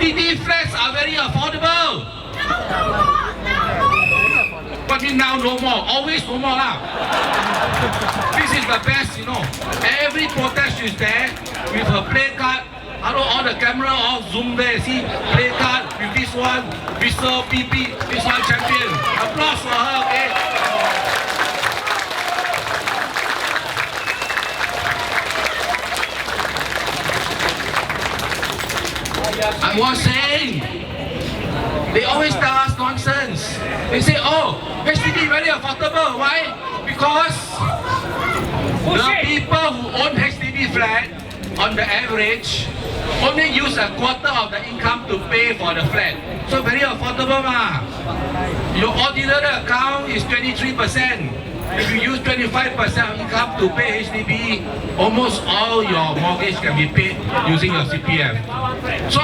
HDB flats are very affordable. But now no more, always no more lah. This is the best, you know. Every protest is there with a play card. Hello, all the camera all zoom there. See, play card with this one, Mr. PP, this one champion. Applause for her, okay? I was saying, they always tell us nonsense. They say, oh, HDB very affordable. Why? Because the people who own HDB flat, on the average, only use a quarter of the income to pay for the flat. So very affordable ma. Your ordinary account is 23%. If you use 25% of income to pay HDB, almost all your mortgage can be paid using your CPF. So,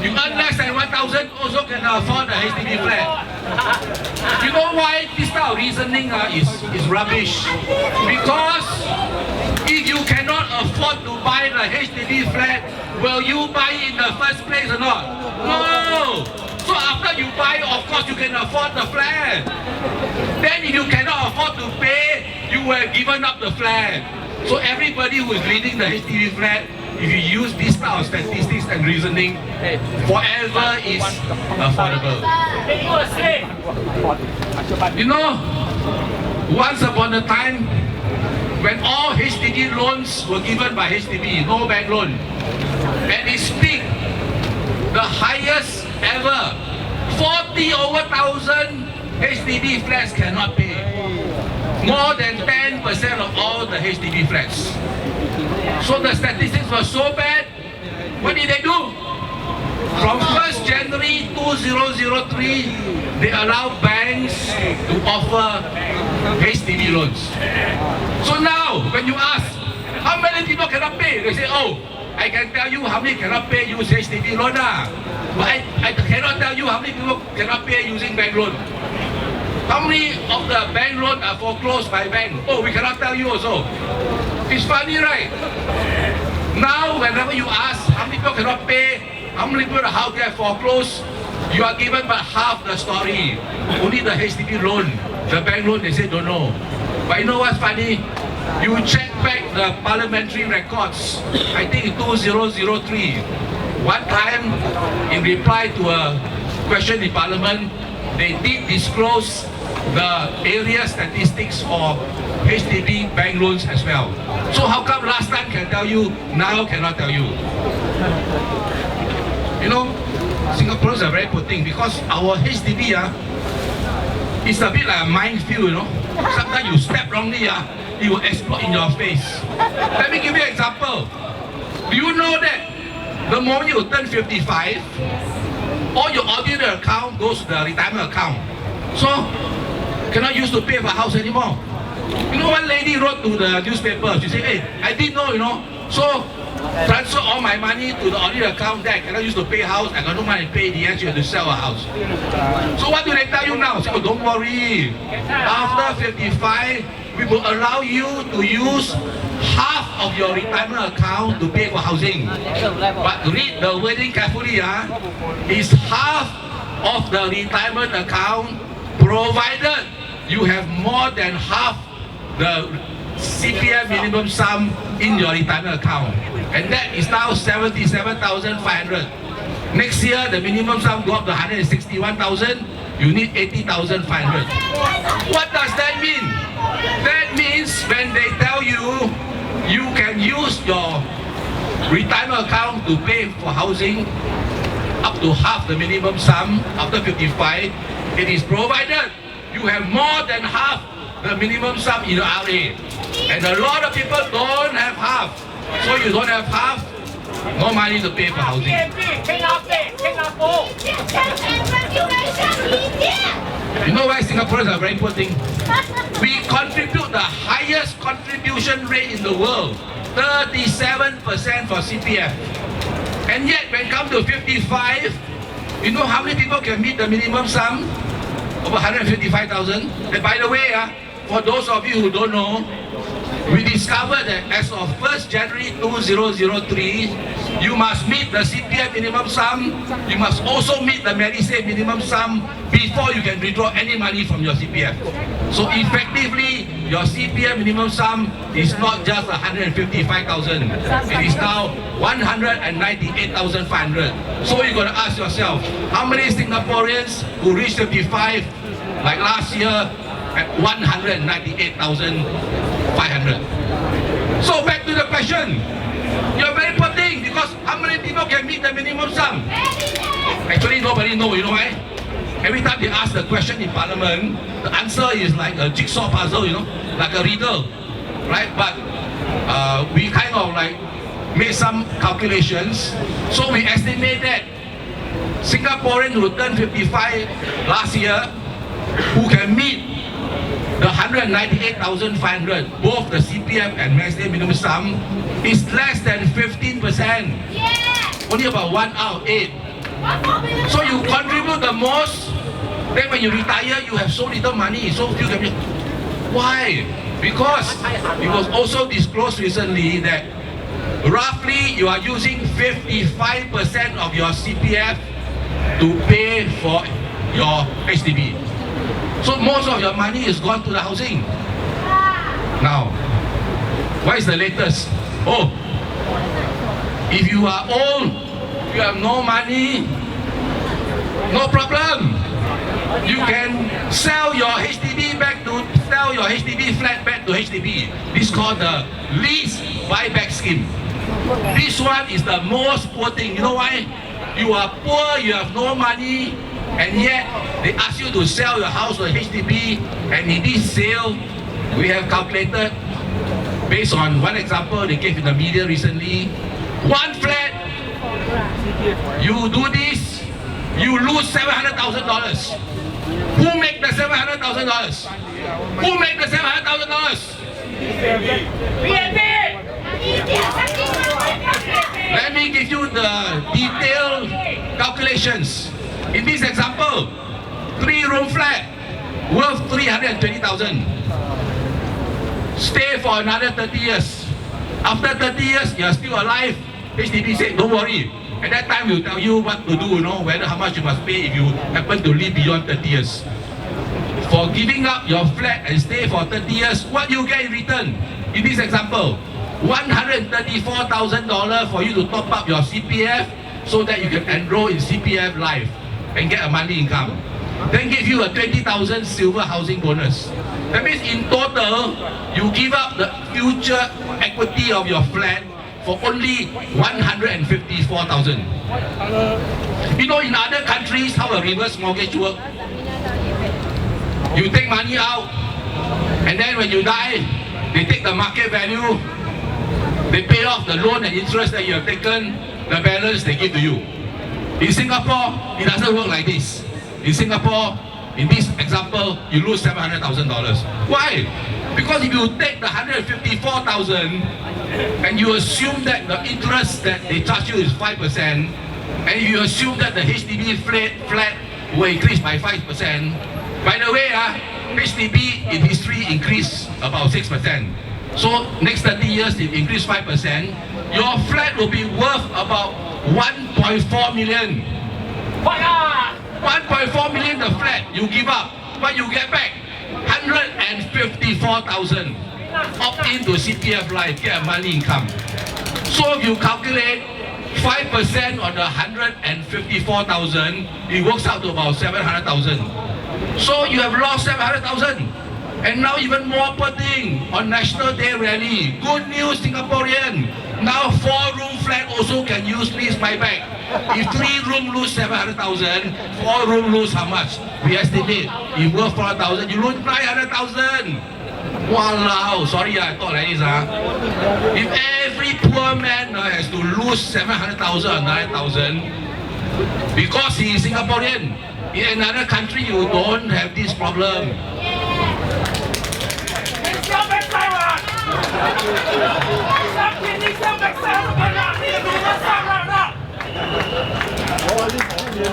you earn less than 1,000, also can afford the HDB flat. You know why this type of reasoning is rubbish? Because if you cannot afford to buy the HDB flat, will you buy it in the first place or not? No! So after you buy, of course you can afford the flat. Then if you cannot afford to pay, you will have given up the flat. So everybody who is leading the HDB flat, if you use this type of statistics and reasoning, forever is affordable. You know, once upon a time, when all HDB loans were given by HDB, no bank loan, at its peak, the highest ever, 40,000 HDB flats cannot pay. More than 10% of all the HDB flats. So the statistics were so bad. What did they do? From 1st January 2003, they allowed banks to offer HDB loans. So now, when you ask, how many people cannot pay? They say, oh, I can tell you how many cannot pay use HDB loan. But I cannot tell you how many people cannot pay using bank loan. How many of the bank loans are foreclosed by bank? Oh, we cannot tell you also. It's funny, right? Now, whenever you ask how many people cannot pay, how many people the house get foreclosed, you are given but half the story. Only the HDB loan, the bank loan, they say don't know. But you know what's funny? You check back the parliamentary records, I think in 2003, one time in reply to a question in parliament, they did disclose the area statistics for HDB bank loans as well. So how come last time can tell you, now cannot tell you? You know, Singaporeans are very poor thing because our HDB is a bit like a minefield, you know. Sometimes you step wrongly, it will explode in your face. Let me give you an example. Do you know that the moment you turn 55, all your ordinary account goes to the retirement account. So, cannot use to pay for a house anymore. You know, one lady wrote to the newspaper, she said, hey, I didn't know, you know, so transfer all my money to the ordinary account that I cannot use to pay a house, I got no money to pay, the end you have to sell a house. So what do they tell you now? Say, oh, don't worry, after 55, we will allow you to use half of your retirement account to pay for housing. But read the wording carefully, is half of the retirement account provided you have more than half the CPF minimum sum in your retirement account. And that is now 77,500. Next year, the minimum sum go up to 161,000. You need 80,500. What does that mean? That means when they tell you, you can use your retirement account to pay for housing up to half the minimum sum after 55, it is provided you have more than half the minimum sum in your RA. And a lot of people don't have half. So you don't have half, no money to pay for housing. You know why Singaporeans are very poor thing? We contribute the highest contribution rate in the world, 37% for CPF. And yet when it comes to 55, you know how many people can meet the minimum sum? Over 155,000. And by the way, for those of you who don't know, we discovered that as of 1st January 2003, you must meet the CPF minimum sum, you must also meet the Medisave minimum sum before you can withdraw any money from your CPF. So effectively, your CPF minimum sum is not just 155,000, it is now 198,500. So you're going to ask yourself, how many Singaporeans who reached 55 like last year at 198,500. So back to the question. You're very poor thing because how many people can meet the minimum sum? Actually, nobody knows. You know why? Every time they ask the question in Parliament, the answer is like a jigsaw puzzle, you know, like a riddle, right? But we kind of like made some calculations. So we estimate that Singaporeans who turned 55 last year, who can meet the 198,500, both the CPF and Medisave minimum sum, is less than 15%. Yeah. Only about 1 out of 8. So you contribute the most, then when you retire, you have so little money, so few can be. Why? Because it was also disclosed recently that roughly you are using 55% of your CPF to pay for your HDB. So most of your money is gone to the housing. Now, what is the latest? Oh, if you are old, you have no money, no problem. You can sell your HDB flat back to HDB. This is called the Lease Buyback Scheme. This one is the most poor thing. You know why? You are poor, you have no money, and yet they ask you to sell your house to HDB, and in this sale, we have calculated, based on one example they gave in the media recently, one flat, you do this, you lose $700,000. Who make the $700,000? Who make the $700,000? Let me give you the detailed calculations. In this example, 3-room flat worth 320,000. Stay for another 30 years. After 30 years, you are still alive. HDB said, don't worry. At that time, we'll tell you what to do, you know, whether how much you must pay if you happen to live beyond 30 years. For giving up your flat and stay for 30 years, what you get in return? In this example, $134,000 for you to top up your CPF so that you can enroll in CPF Life and get a monthly income. Then give you a 20,000 silver housing bonus. That means in total, you give up the future equity of your flat for only 154,000. You know, in other countries, how a reverse mortgage works? You take money out, and then when you die, they take the market value, they pay off the loan and interest that you have taken, the balance they give to you. In Singapore, it doesn't work like this. In Singapore, in this example, you lose $700,000. Why? Because if you take the 154,000 and you assume that the interest that they charge you is 5%, and you assume that the HDB flat will increase by 5%, by the way, HDB in history increased about 6%. So next 30 years, it increased 5%. Your flat will be worth about 1.4 million. 1.4 million the flat you give up, but you get back 154,000. Opt into CPF Life, get a monthly income. So if you calculate 5% on the 154,000, it works out to about 700,000. So you have lost 700,000. And now even more poor thing, on National Day rally, good news Singaporean, now 4-room flat also can use lease buyback. If 3-room lose 700,000, 4-room lose how much? We estimate, if worth 400,000, you lose 900,000. Walao, sorry, I thought like this. If every poor man has to lose 700,000 or 900,000 because he is Singaporean, in another country you don't have this problem.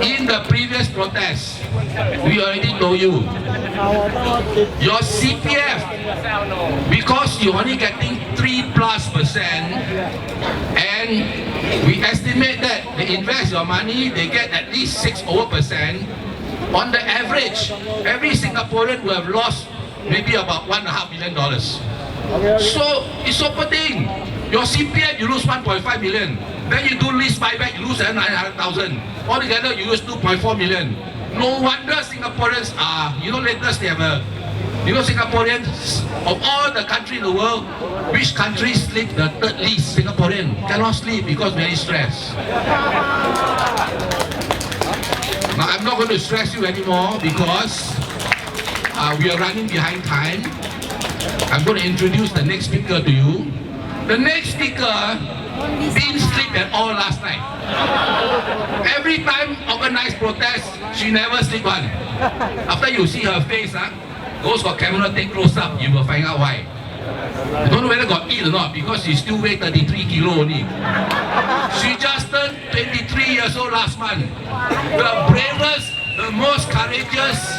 in the previous protest, we already told you, your CPF, because you're only getting 3+%, and we estimate that they invest your money, they get at least 6%. On the average, every Singaporean will have lost maybe about $1.5 million. So it's so thing. Your CPF, you lose 1.5 million. Then you do lease buyback, you lose 900,000. Altogether, you lose 2.4 million. No wonder Singaporeans are, latest they have a, Singaporeans of all the countries in the world, which country sleep the third least? Singaporean cannot sleep because very stressed. Now, I'm not going to stress you anymore because we are running behind time. I'm going to introduce the next speaker to you. The next speaker didn't sleep at all last night. Every time organized protest, she never sleep one. After you see her face, those got camera take close up, you will find out why. I don't know whether got eat or not because she still weigh 33 kilo only. She just turned 23 years old last month. The bravest, the most courageous